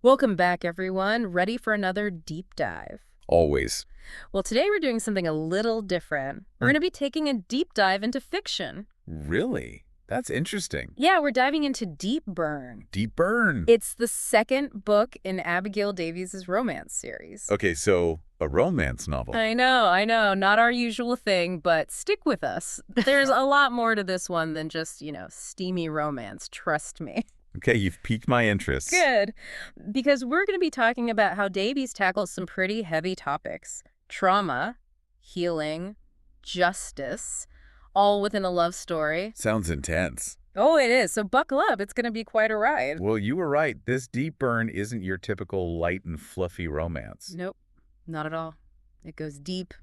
Welcome back, everyone. Ready for another deep dive? Always. Well, today we're doing something a little different. We're Huh. going to be taking a deep dive into fiction. Really? That's interesting. Yeah, we're diving into Deep Burn. Deep burn. It's the second book in Abigail Davies' romance series. Okay, so a romance novel. I know. Not our usual thing, but stick with us. There's a lot more to this one than just, steamy romance. Trust me. Okay, you've piqued my interest. Good. Because we're going to be talking about how Davies tackles some pretty heavy topics. Trauma, healing, justice, all within a love story. Sounds intense. Oh, it is. So buckle up. It's going to be quite a ride. Well, you were right. This deep burn isn't your typical light and fluffy romance. Nope, not at all. It goes deep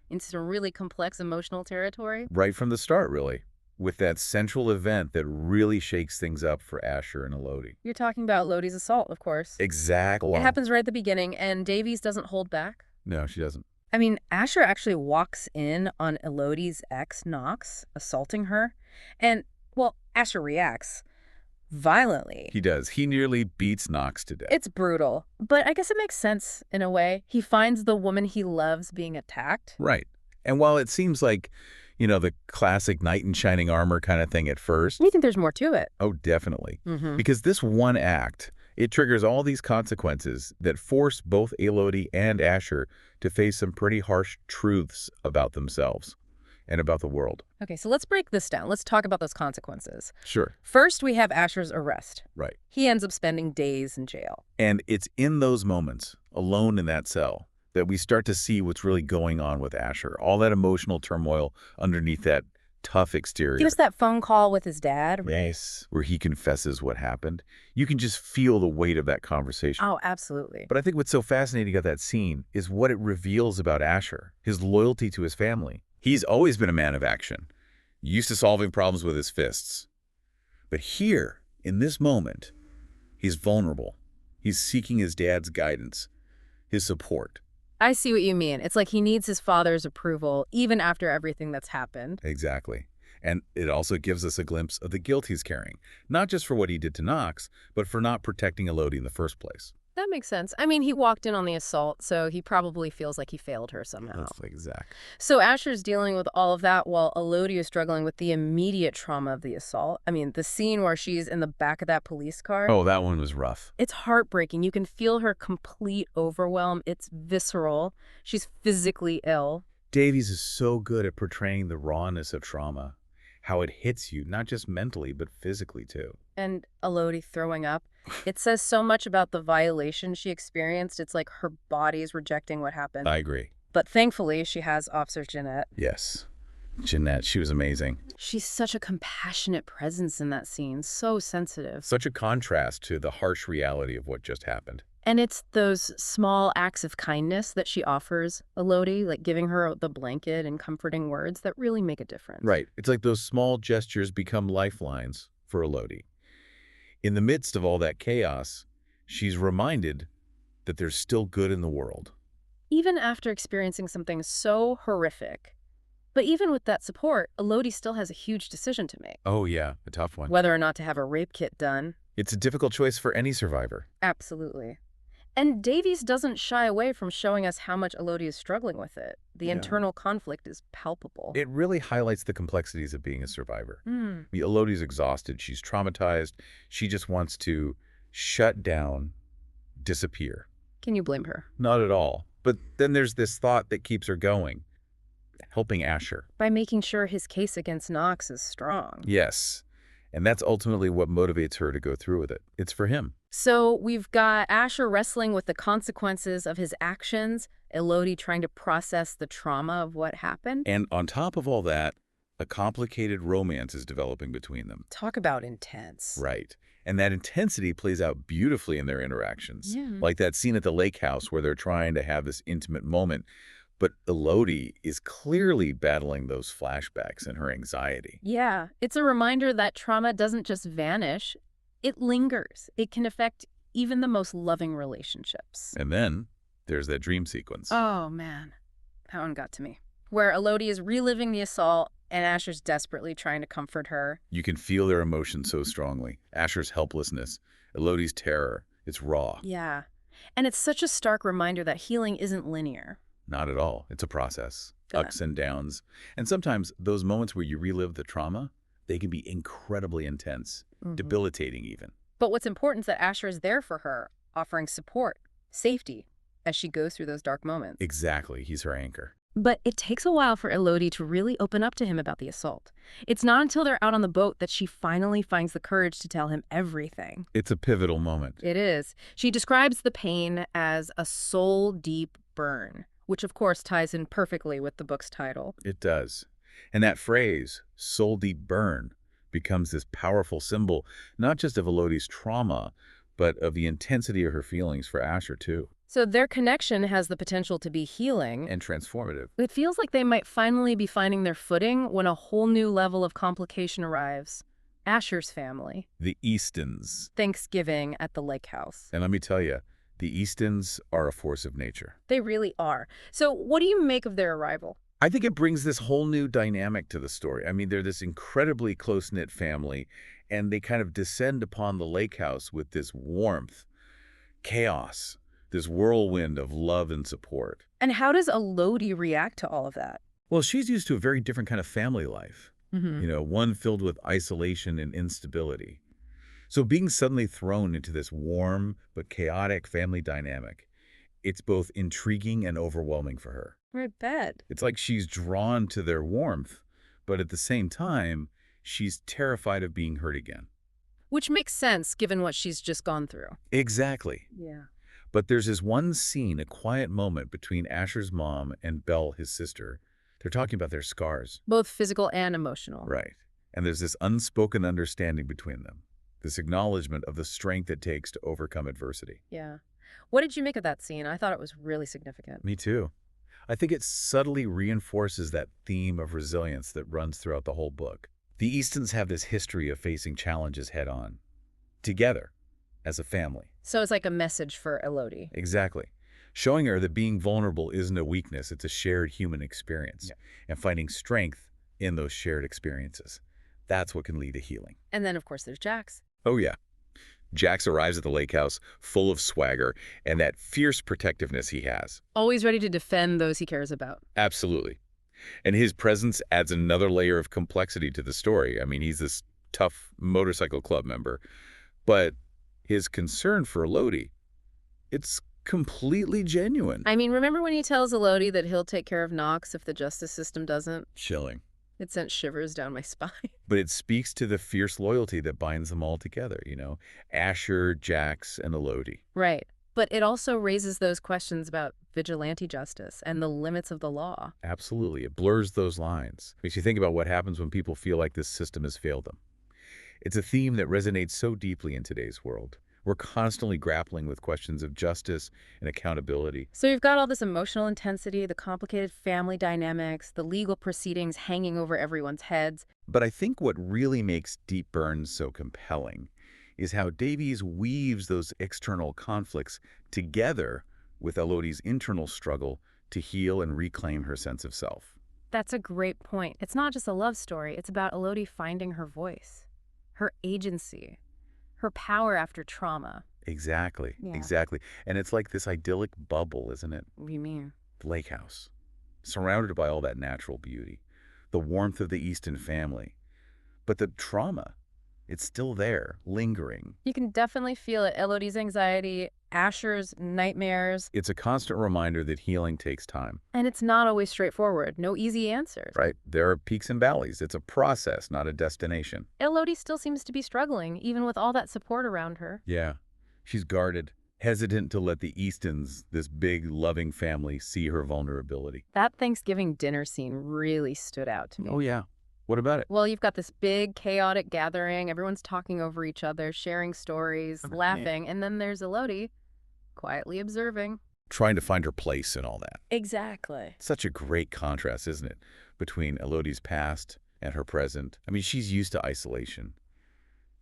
into some really complex emotional territory. Right from the start, really. With that central event that really shakes things up for Asher and Elodie. You're talking about Lodi's assault, of course. Exactly. It happens right at the beginning, and Davies doesn't hold back. No, she doesn't. I mean, Asher actually walks in on Elodie's ex, Knox, assaulting her. And, well, Asher reacts violently. He does. He nearly beats Knox to death. It's brutal, but I guess it makes sense in a way. He finds the woman he loves being attacked. Right. And while it seems like, the classic knight in shining armor kind of thing at first. You think there's more to it? Oh, definitely. Mm-hmm. Because this one act, it triggers all these consequences that force both Elodie and Asher to face some pretty harsh truths about themselves and about the world. Okay, so let's break this down. Let's talk about those consequences. Sure. First, we have Asher's arrest. Right. He ends up spending days in jail. And it's in those moments, alone in that cell, that we start to see what's really going on with Asher. All that emotional turmoil underneath that tough exterior. He was that phone call with his dad. Yes. Where he confesses what happened. You can just feel the weight of that conversation. Oh, absolutely. But I think what's so fascinating about that scene is what it reveals about Asher, his loyalty to his family. He's always been a man of action, used to solving problems with his fists. But here, in this moment, he's vulnerable. He's seeking his dad's guidance, his support. I see what you mean. It's like he needs his father's approval, even after everything that's happened. Exactly. And it also gives us a glimpse of the guilt he's carrying, not just for what he did to Knox, but for not protecting Elodie in the first place. That makes sense. I mean, he walked in on the assault, so he probably feels like he failed her somehow. That's exact. So Asher's dealing with all of that while Elodie is struggling with the immediate trauma of the assault. I mean, the scene where she's in the back of that police car. Oh, that one was rough. It's heartbreaking. You can feel her complete overwhelm. It's visceral. She's physically ill. Davies is so good at portraying the rawness of trauma, how it hits you, not just mentally, but physically too. And Elodie throwing up. It says so much about the violation she experienced. It's like her body's rejecting what happened. I agree. But thankfully, she has Officer Jeanette. Yes. Jeanette, she was amazing. She's such a compassionate presence in that scene, so sensitive. Such a contrast to the harsh reality of what just happened. And it's those small acts of kindness that she offers Elodie, like giving her the blanket and comforting words that really make a difference. Right. It's like those small gestures become lifelines for Elodie. In the midst of all that chaos, she's reminded that there's still good in the world. Even after experiencing something so horrific. But even with that support, Elodie still has a huge decision to make. Oh, yeah, a tough one. Whether or not to have a rape kit done. It's a difficult choice for any survivor. Absolutely. And Davies doesn't shy away from showing us how much Elodie is struggling with it. The internal conflict is palpable. It really highlights the complexities of being a survivor. Elodie's exhausted. She's traumatized. She just wants to shut down, disappear. Can you blame her? Not at all. But then there's this thought that keeps her going, helping Asher. By making sure his case against Knox is strong. Yes. And that's ultimately what motivates her to go through with it. It's for him. So we've got Asher wrestling with the consequences of his actions, Elodie trying to process the trauma of what happened. And on top of all that, a complicated romance is developing between them. Talk about intense. Right. And that intensity plays out beautifully in their interactions. Yeah. Like that scene at the lake house where they're trying to have this intimate moment. But Elodie is clearly battling those flashbacks and her anxiety. Yeah, it's a reminder that trauma doesn't just vanish. It lingers. It can affect even the most loving relationships. And then there's that dream sequence. Oh, man. That one got to me. Where Elodie is reliving the assault and Asher's desperately trying to comfort her. You can feel their emotions so strongly. Asher's helplessness, Elodie's terror, It's raw. Yeah. And it's such a stark reminder that healing isn't linear. Not at all. It's a process. Good. Ups and downs. And sometimes those moments where you relive the trauma, they can be incredibly intense, debilitating even. But what's important is that Asher is there for her, offering support, safety, as she goes through those dark moments. Exactly. He's her anchor. But it takes a while for Elodie to really open up to him about the assault. It's not until they're out on the boat that she finally finds the courage to tell him everything. It's a pivotal moment. It is. She describes the pain as a soul-deep burn, which of course ties in perfectly with the book's title. It does. And that phrase, soul deep burn, becomes this powerful symbol, not just of Elodie's trauma, but of the intensity of her feelings for Asher, too. So their connection has the potential to be healing. And transformative. It feels like they might finally be finding their footing when a whole new level of complication arrives. Asher's family. The Eastons. Thanksgiving at the lake house. And let me tell you, the Eastons are a force of nature. They really are. So what do you make of their arrival? I think it brings this whole new dynamic to the story. I mean, they're this incredibly close-knit family, and they kind of descend upon the lake house with this warmth, chaos, this whirlwind of love and support. And how does Elodie react to all of that? Well, she's used to a very different kind of family life, one filled with isolation and instability. So being suddenly thrown into this warm but chaotic family dynamic, it's both intriguing and overwhelming for her. I bet. It's like she's drawn to their warmth, but at the same time, she's terrified of being hurt again. Which makes sense given what she's just gone through. Exactly. Yeah. But there's this one scene, a quiet moment between Asher's mom and Belle, his sister. They're talking about their scars. Both physical and emotional. Right. And there's this unspoken understanding between them, this acknowledgement of the strength it takes to overcome adversity. Yeah. What did you make of that scene? I thought it was really significant. Me too. I think it subtly reinforces that theme of resilience that runs throughout the whole book. The Eastons have this history of facing challenges head-on, together, as a family. So it's like a message for Elodie. Exactly. Showing her that being vulnerable isn't a weakness, it's a shared human experience. Yeah. And finding strength in those shared experiences. That's what can lead to healing. And then, of course, there's Jax. Oh, yeah. Jax arrives at the lake house full of swagger and that fierce protectiveness he has. Always ready to defend those he cares about. Absolutely. And his presence adds another layer of complexity to the story. I mean, he's this tough motorcycle club member. But his concern for Elodie, it's completely genuine. I mean, remember when he tells Elodie that he'll take care of Knox if the justice system doesn't? Chilling. It sent shivers down my spine. But it speaks to the fierce loyalty that binds them all together, Asher, Jax, and Elodie. Right. But it also raises those questions about vigilante justice and the limits of the law. Absolutely. It blurs those lines. Makes you think about what happens when people feel like this system has failed them. It's a theme that resonates so deeply in today's world. We're constantly grappling with questions of justice and accountability. So you've got all this emotional intensity, the complicated family dynamics, the legal proceedings hanging over everyone's heads. But I think what really makes Deep Burn so compelling is how Davies weaves those external conflicts together with Elodie's internal struggle to heal and reclaim her sense of self. That's a great point. It's not just a love story. It's about Elodie finding her voice, her agency, her power after trauma. Exactly. Yeah. Exactly. And it's like this idyllic bubble, isn't it? What do you mean? The lake house, surrounded by all that natural beauty, the warmth of the Easton family. But the trauma, it's still there, lingering. You can definitely feel it. Elodie's anxiety, Asher's nightmares. It's a constant reminder that healing takes time. And it's not always straightforward. No easy answers. Right? There are peaks and valleys. It's a process, not a destination. Elodie still seems to be struggling, even with all that support around her. Yeah. She's guarded, hesitant to let the Eastons, this big, loving family, see her vulnerability. That Thanksgiving dinner scene really stood out to me. Oh, yeah. What about it? Well, you've got this big, chaotic gathering. Everyone's talking over each other, sharing stories, laughing. And then there's Elodie, quietly observing. Trying to find her place and all that. Exactly. Such a great contrast, isn't it, between Elodie's past and her present. I mean, she's used to isolation,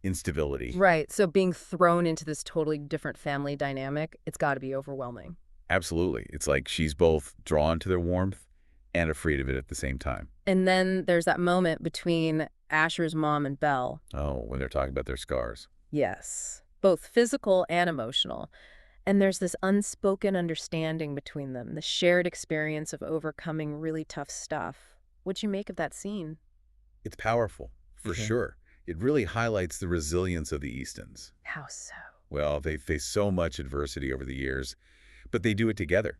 instability. Right. So being thrown into this totally different family dynamic, it's got to be overwhelming. Absolutely. It's like she's both drawn to their warmth and afraid of it at the same time. And then there's that moment between Asher's mom and Belle. Oh, when they're talking about their scars. Yes. both physical and emotional. And there's this unspoken understanding between them, the shared experience of overcoming really tough stuff. What'd you make of that scene? It's powerful, for sure. It really highlights the resilience of the Eastons. How so? Well, they've faced so much adversity over the years, but they do it together,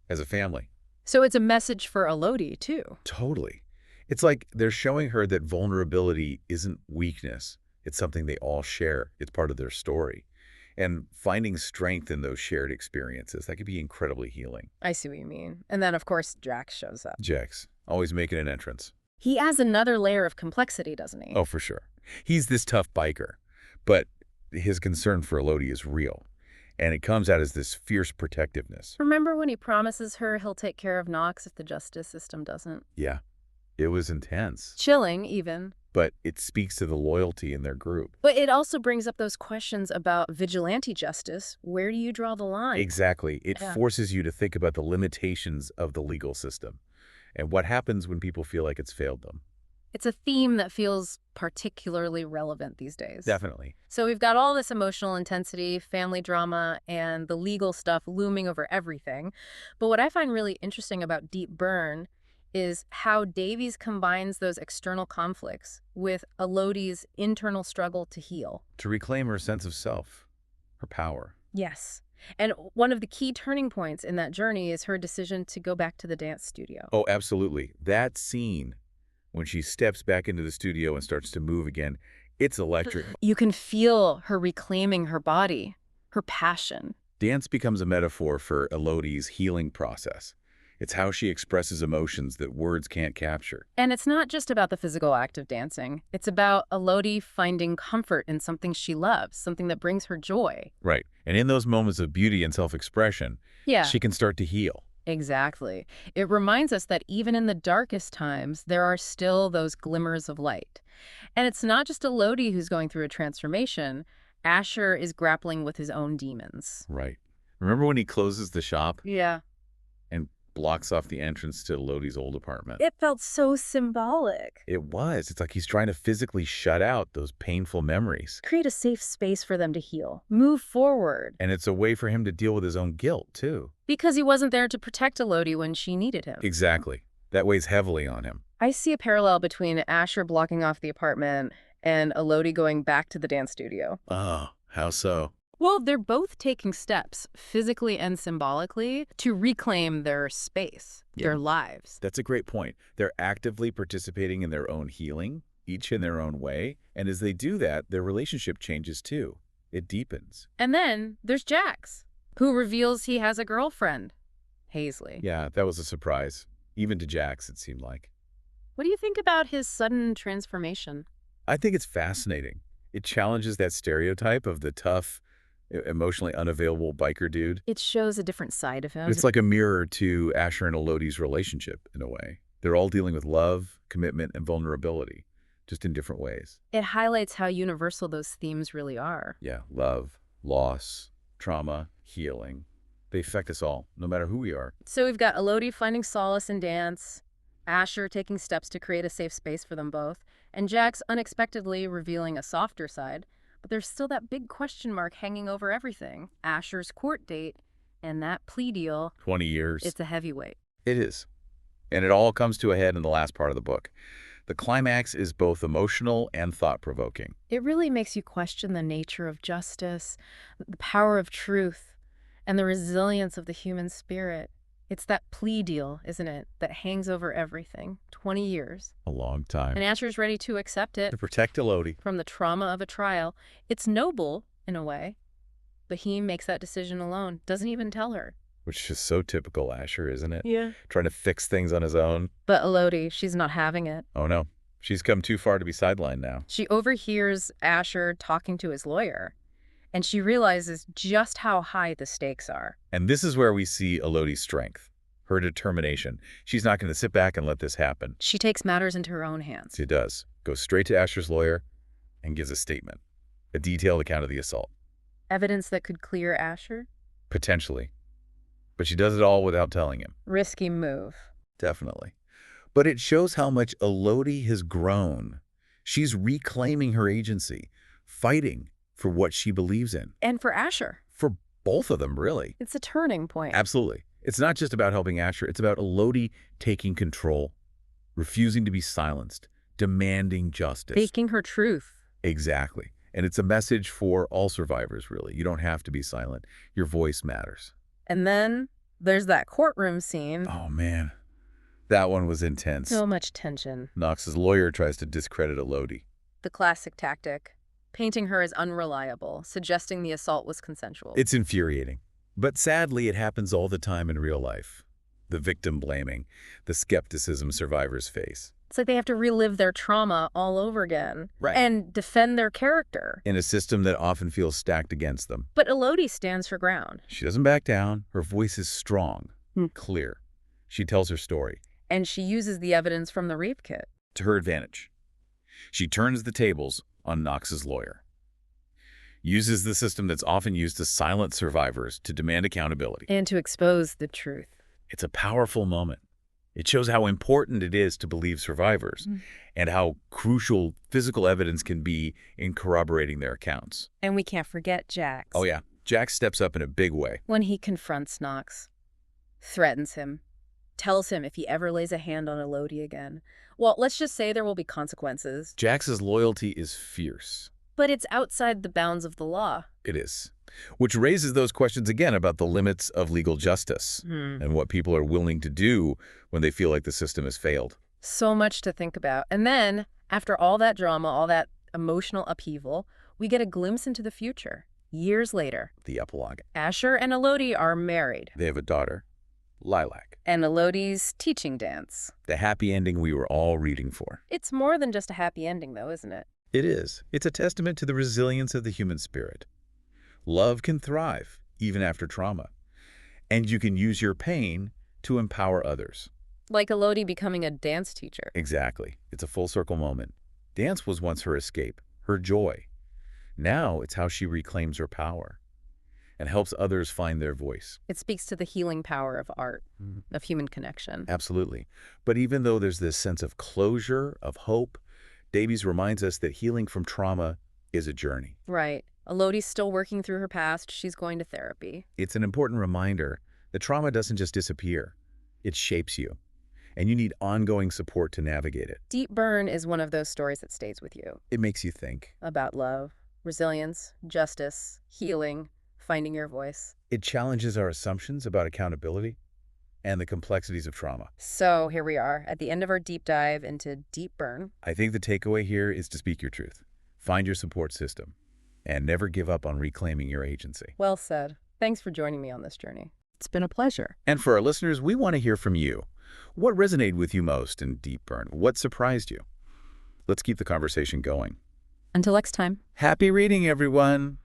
as a family. So it's a message for Elodie, too. Totally. It's like they're showing her that vulnerability isn't weakness. It's something they all share. It's part of their story. And finding strength in those shared experiences, that could be incredibly healing. I see what you mean. And then, of course, Jax shows up. Jax, always making an entrance. He adds another layer of complexity, doesn't he? Oh, for sure. He's this tough biker, but his concern for Elodie is real. And it comes out as this fierce protectiveness. Remember when he promises her he'll take care of Knox if the justice system doesn't? Yeah, it was intense. Chilling, even. But it speaks to the loyalty in their group. But it also brings up those questions about vigilante justice. Where do you draw the line? Exactly. It forces you to think about the limitations of the legal system and what happens when people feel like it's failed them. It's a theme that feels particularly relevant these days. Definitely. So we've got all this emotional intensity, family drama, and the legal stuff looming over everything. But what I find really interesting about Deep Burn is how Davies combines those external conflicts with Elodie's internal struggle to heal. To reclaim her sense of self, her power. Yes. And one of the key turning points in that journey is her decision to go back to the dance studio. Oh, absolutely. That scene, when she steps back into the studio and starts to move again, it's electric. You can feel her reclaiming her body, her passion. Dance becomes a metaphor for Elodie's healing process. It's how she expresses emotions that words can't capture. And it's not just about the physical act of dancing. It's about Elodie finding comfort in something she loves, something that brings her joy. Right. And in those moments of beauty and self-expression, she can start to heal. Exactly. It reminds us that even in the darkest times, there are still those glimmers of light. And it's not just Elodie who's going through a transformation. Asher is grappling with his own demons. Right. Remember when he closes the shop? Yeah. And blocks off the entrance to Elodie's old apartment. It felt so symbolic. It was. It's like he's trying to physically shut out those painful memories. Create a safe space for them to heal. Move forward. And it's a way for him to deal with his own guilt, too. Because he wasn't there to protect Elodie when she needed him. Exactly. That weighs heavily on him. I see a parallel between Asher blocking off the apartment and Elodie going back to the dance studio. Oh, how so? Well, they're both taking steps, physically and symbolically, to reclaim their space, their lives. That's a great point. They're actively participating in their own healing, each in their own way. And as they do that, their relationship changes too. It deepens. And then there's Jax, who reveals he has a girlfriend, Hazley. Yeah, that was a surprise. Even to Jax, it seemed like. What do you think about his sudden transformation? I think it's fascinating. It challenges that stereotype of the tough, emotionally unavailable biker dude. It shows a different side of him. It's like a mirror to Asher and Elodie's relationship, in a way. They're all dealing with love, commitment, and vulnerability, just in different ways. It highlights how universal those themes really are. Yeah, love, loss, trauma, healing. They affect us all, no matter who we are. So we've got Elodie finding solace in dance, Asher taking steps to create a safe space for them both, and Jax unexpectedly revealing a softer side. But there's still that big question mark hanging over everything. Asher's court date and that plea deal. 20 years. It's a heavyweight. It is. And it all comes to a head in the last part of the book. The climax is both emotional and thought-provoking. It really makes you question the nature of justice, the power of truth, and the resilience of the human spirit. It's that plea deal, isn't it, that hangs over everything. 20 years. A long time. And Asher's ready to accept it. To protect Elodie. From the trauma of a trial. It's noble, in a way. But he makes that decision alone. Doesn't even tell her. Which is so typical Asher, isn't it? Yeah. Trying to fix things on his own. But Elodie, she's not having it. Oh, no. She's come too far to be sidelined now. She overhears Asher talking to his lawyer. And she realizes just how high the stakes are. And this is where we see Elodie's strength. Her determination. She's not going to sit back and let this happen. She takes matters into her own hands. She does. Goes straight to Asher's lawyer and gives a statement. A detailed account of the assault. Evidence that could clear Asher? Potentially. But she does it all without telling him. Risky move. Definitely. But it shows how much Elodie has grown. She's reclaiming her agency, fighting for what she believes in. And for Asher, For both of them, really. it's a turning point. Absolutely. It's not just about helping Asher. It's about Elodie taking control, refusing to be silenced, demanding justice. Speaking her truth. Exactly. And it's a message for all survivors, really. You don't have to be silent. Your voice matters. And then there's that courtroom scene. Oh, man. That one was intense. So much tension. Knox's lawyer tries to discredit Elodie. The classic tactic, painting her as unreliable, suggesting the assault was consensual. It's infuriating. But sadly, it happens all the time in real life. The victim blaming, the skepticism survivors face. It's like they have to relive their trauma all over again. Right. And defend their character. In a system that often feels stacked against them. But Elodie stands her ground. She doesn't back down. Her voice is strong, clear. She tells her story. And she uses the evidence from the rape kit. To her advantage. She turns the tables on Knox's lawyer. Uses the system that's often used to silence survivors to demand accountability. And to expose the truth. It's a powerful moment. It shows how important it is to believe survivors and how crucial physical evidence can be in corroborating their accounts. And we can't forget Jax. Oh, yeah. Jax steps up in a big way. When he confronts Knox, threatens him, tells him if he ever lays a hand on Elodie again, well, let's just say there will be consequences. Jax's loyalty is fierce. But it's outside the bounds of the law. It is. Which raises those questions again about the limits of legal justice and what people are willing to do when they feel like the system has failed. So much to think about. And then, after all that drama, all that emotional upheaval, we get a glimpse into the future. Years later, The epilogue. Asher and Elodie are married. They have a daughter, Lilac. And Elodie's teaching dance. The happy ending we were all rooting for. It's more than just a happy ending, though, isn't it? It is. It's a testament to the resilience of the human spirit. Love can thrive, even after trauma. And you can use your pain to empower others. Like Elodie becoming a dance teacher. Exactly. It's a full circle moment. Dance was once her escape, her joy. Now it's how she reclaims her power and helps others find their voice. It speaks to the healing power of art, of human connection. Absolutely. But even though there's this sense of closure, of hope, Davies reminds us that healing from trauma is a journey. Right. Elodie's still working through her past. She's going to therapy. It's an important reminder that trauma doesn't just disappear. It shapes you, and you need ongoing support to navigate it. Deep Burn is one of those stories that stays with you. It makes you think. About love, resilience, justice, healing, finding your voice. It challenges our assumptions about accountability and the complexities of trauma. So here we are at the end of our deep dive into Deep Burn. I think the takeaway here is to speak your truth. Find your support system, and never give up on reclaiming your agency. Well said. Thanks for joining me on this journey. It's been a pleasure. And for our listeners, we want to hear from you. What resonated with you most in Deep Burn? What surprised you? Let's keep the conversation going. Until next time. Happy reading, everyone!